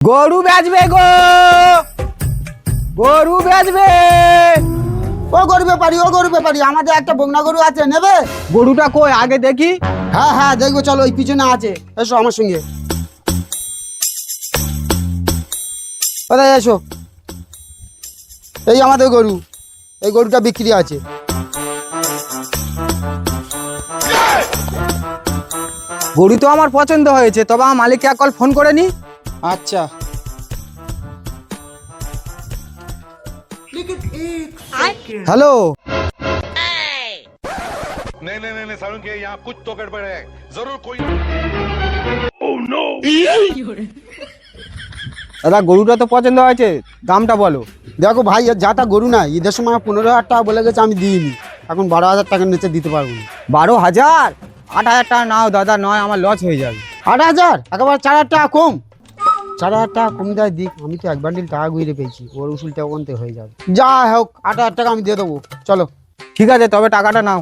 গরু বেচবে গো, গরু বেচবে। ও গরু ব্যাপারী আমাদের একটা বগনা গরু আছে, নেবে? গরুটা কই আগে দেখি। হ্যাঁ হ্যাঁ দেখবো, চলো ওই পিছনে আছে, এসো আমার সঙ্গে। কোথায় এসো, এই আমাদের গরু, এই গরুটা বিক্রি আছে। গরু তো আমার পছন্দ হয়েছে, তবে আমার মালিককে এক কল ফোন করে নি। আচ্ছা হ্যালো, नहीं नहीं नहीं सारुण के यहाँ कुछ तो गड़बड़ है जरूर कोई। দাদা গরুটা তো পছন্দ হয়েছে, দামটা বলো। দেখো ভাই, এর যাটা গরু না, ঈদের সময় 15,000 টাকা বলে গেছে, আমি দিইনি, এখন 12,000 টাকার নিচে দিতে পারবো না। 12,000? 8,000 টাকা নাও দাদা, নয় আমার লস হয়ে যাবে। 8,000? একেবারে 4,000 টাকা কম। 4,000 টাকা কম দেয় দিক, আমি তো এক বান্ডিল টাকা গুইরে পেয়েছি, ওর উসুলটা ওনতে হয়ে যাবে। যা হোক 8,000 টাকা আমি দিয়ে দেবো, চলো। ঠিক আছে, তবে টাকাটা নাও।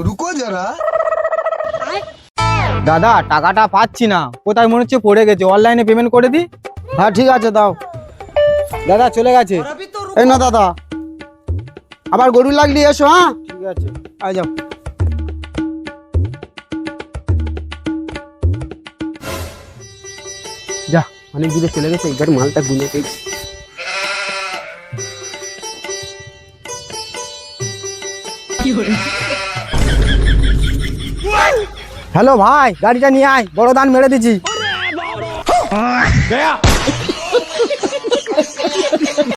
রুকো যারা। দাদা টাকাটা পাচ্ছি না, কোথায় মনে হচ্ছে পড়ে গেছে, অনলাইনে পেমেন্ট করে দিই। হ্যাঁ ঠিক আছে, দাও। দাদা চলে গেছে। এই না দাদা, আবার গরু লাগলি এসো। হ্যাঁ ঠিক আছে, আয় যাও। যা, অনেক দূরে চলে গেছে, এইবার মালটা গুনে পেয়েছি। হ্যালো ভাই, গাড়িটা নিয়ে আয়, বড় দান মেরে দিচ্ছি।